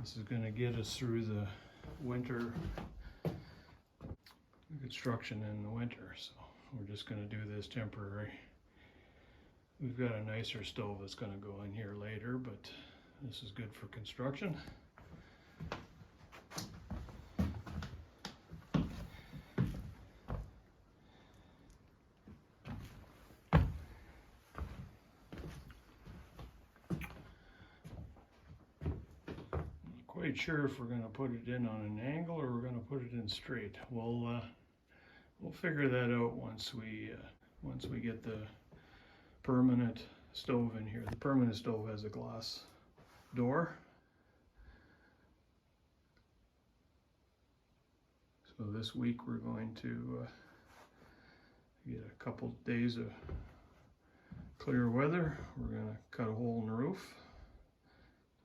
This is going to get us through the winter construction in the winter, so we're just going to do this temporary. We've got a nicer stove that's going to go in here later, but this is good for construction. Quite sure if we're going to put it in on an angle or we're going to put it in straight. We'll figure that out once we get the permanent stove in here. The permanent stove has a glass door, so this week we're going to get a couple days of clear weather. We're going to cut a hole in the roof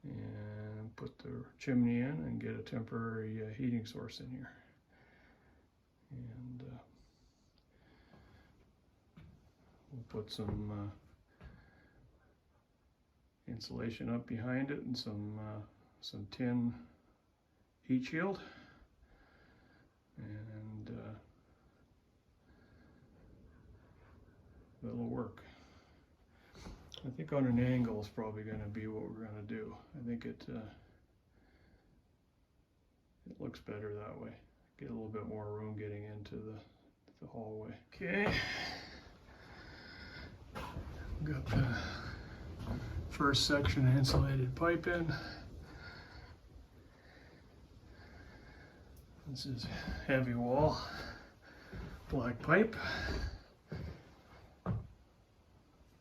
and put the chimney in and get a temporary heating source in here. And we'll put some insulation up behind it and some tin heat shield, and that'll work. I think on an angle is probably going to be what we're going to do. I think it looks better that way. Get a little bit more room getting into the hallway. Okay. Got the first section of insulated pipe in. This is heavy wall, black pipe.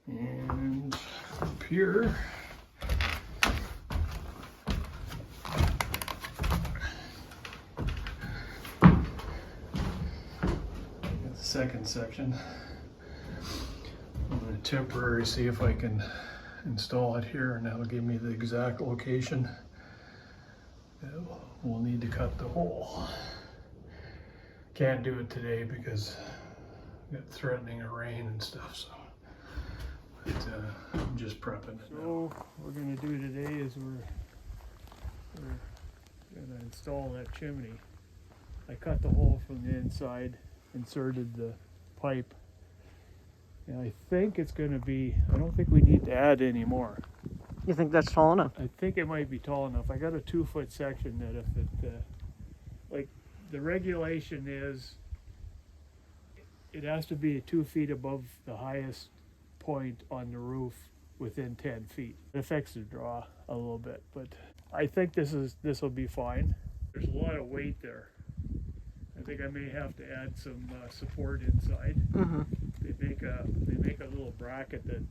And up here, got the second section. I'm going to temporarily see if I can install it here, and that'll give me the exact location. We'll need to cut the hole. Can't do it today because I've got threatening of rain and stuff, so. I'm just prepping it. So what we're going to do today is we're going to install that chimney. I cut the hole from the inside, inserted the pipe, and I think it's going to be, I don't think we need to add any more. You think that's tall enough? I think it might be tall enough. I got a 2-foot section that if it, like the regulation is, it has to be 2 feet above the highest point on the roof within 10 feet. It affects the draw a little bit, but I think this will be fine. There's a lot of weight there. I think I may have to add some support inside. Mm-hmm. They make a little bracket that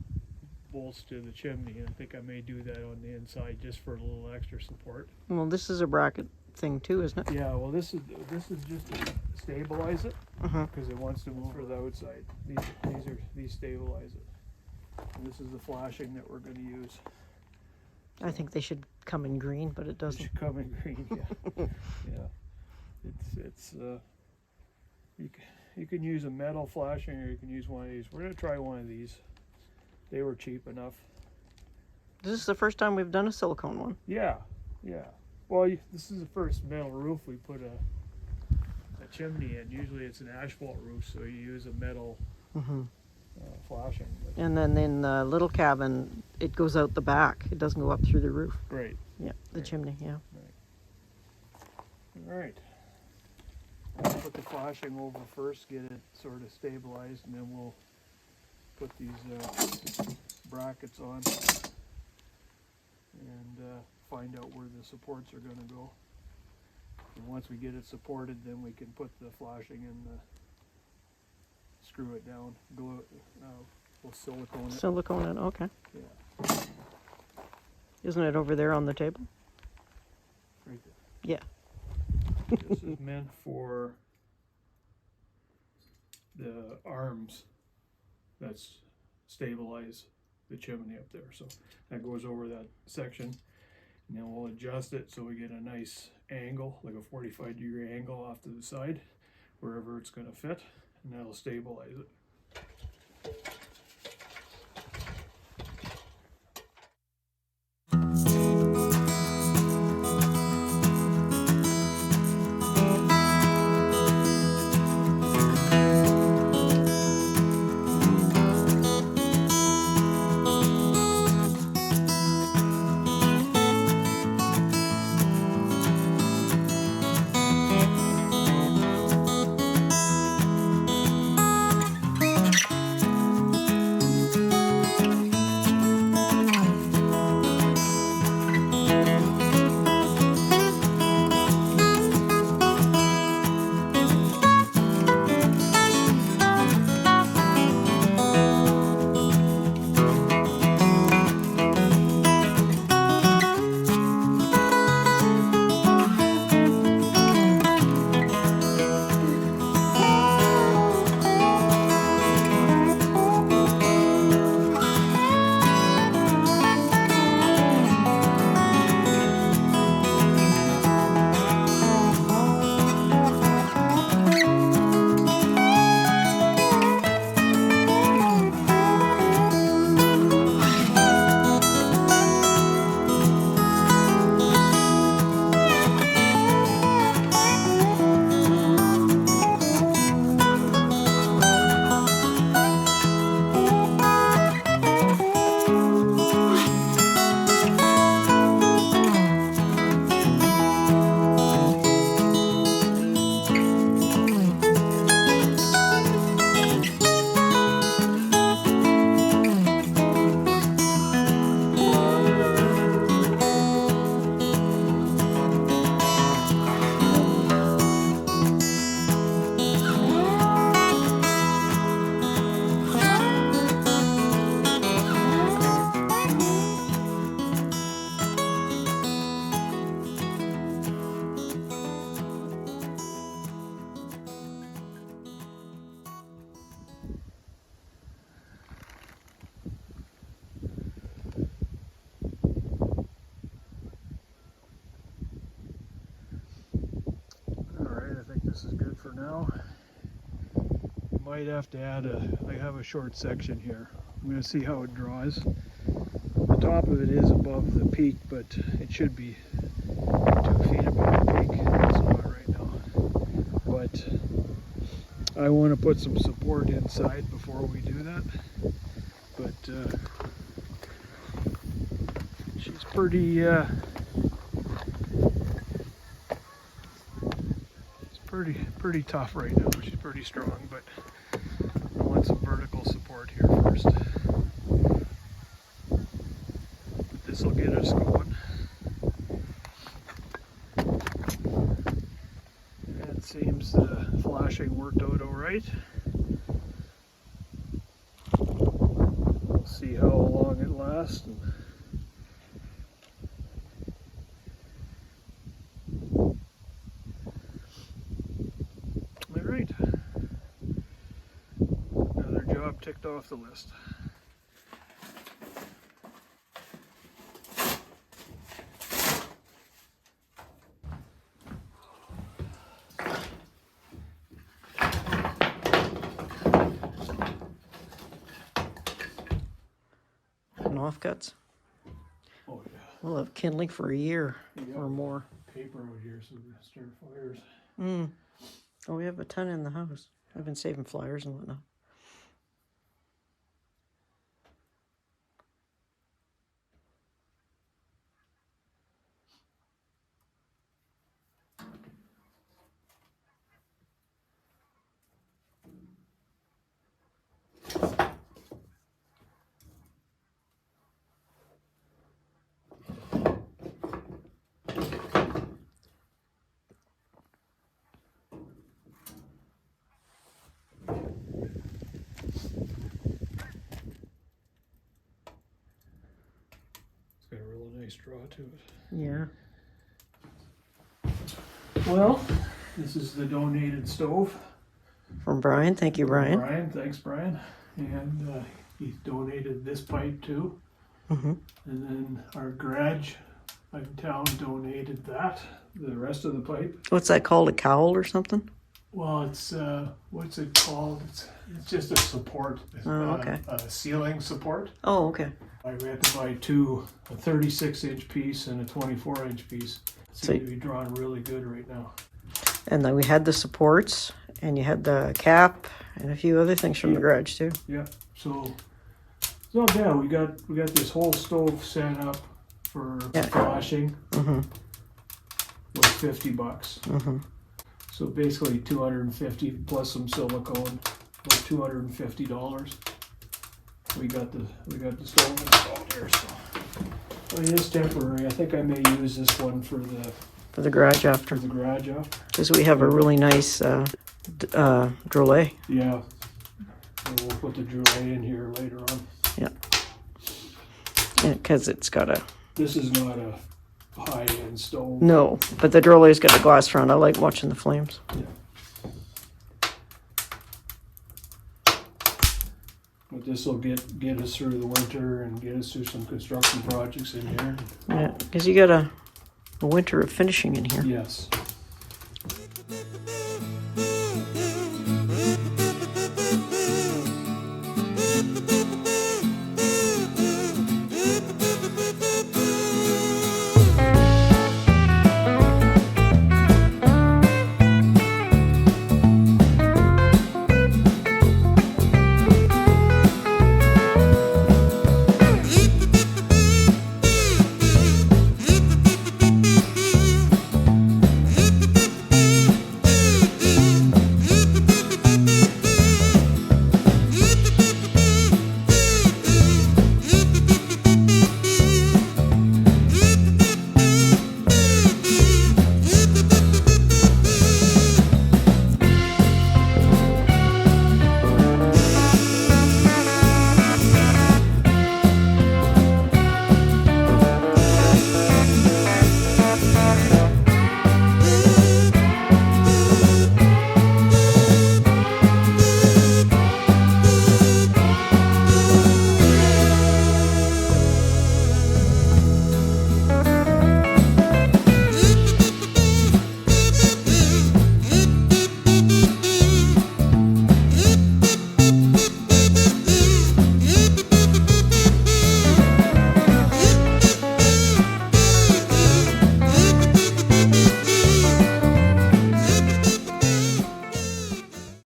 bolts to the chimney, and I think I may do that on the inside just for a little extra support. Well, this is a bracket thing too, isn't it? Yeah, well this is just to stabilize it, because it wants to move for the outside. These stabilize it. And this is the flashing that we're going to use. I think they should come in green, but it doesn't. It should come in green, yeah. Yeah. It's you can use a metal flashing, or you can use one of these. We're going to try one of these. They were cheap enough. This is the first time we've done a silicone one. Yeah, yeah. Well, this is the first metal roof we put a chimney in. Usually it's an asphalt roof, so you use a metal flashing. But And then in the little cabin, it goes out the back. It doesn't go up through the roof. Right. Yeah, the chimney, yeah. Right. All right. I'll put the flashing over first, get it sort of stabilized, and then we'll put these brackets on and find out where the supports are going to go. And once we get it supported, then we can put the flashing in screw it down, glue it, we'll silicone it. Silicone it, okay. Yeah. Isn't it over there on the table? Right there. Yeah. This is meant for the arms that stabilize the chimney up there. So that goes over that section, and then we'll adjust it so we get a nice angle, like a 45-degree angle off to the side, wherever it's going to fit, and that'll stabilize it. for now. Might have to add I have a short section here. I'm going to see how it draws. The top of it is above the peak, but it should be 2 feet above the peak. It's not right now. But I want to put some support inside before we do that. But she's pretty pretty tough right now. She's pretty strong, but I want some vertical support here first. This will get us going. It seems the flashing worked out all right. We'll see how long it lasts. Alright. Another job ticked off the list. Offcuts. Oh yeah. We'll have kindling for a year or more. Paper out here so we can start fires. Oh, we have a ton in the house. I've been saving flyers and whatnot. Got a real nice draw to it. Yeah. Well, this is the donated stove. From Brian. Thank you, Brian. Brian, thanks, Brian. And he donated this pipe too. Mm-hmm. And then our garage in town donated that, the rest of the pipe. What's that called? A cowl or something? Well, it's what's it called? It's just a support. Okay. A ceiling support. Oh, okay. We had to buy two, a 36-inch piece and a 24-inch piece. Seem to be drawn really good right now. And then we had the supports, and you had the cap, and a few other things from the garage too. Yeah. So it's not bad. We got this whole stove set up for flashing. Mm-hmm. Was $50. Mm-hmm. So basically $250 plus some silicone, about $250. We got the stove installed here, so it is temporary. I think I may use this one for the garage after. Because we have a really nice droulet. Yeah. And we'll put the droulet in here later on. Yeah. Because it's got a. This is not a high-end stove. No, but the droulet's got a glass front. I like watching the flames. Yeah. But this will get us through the winter and get us through some construction projects in here. Yeah, because you got a winter of finishing in here. Yes.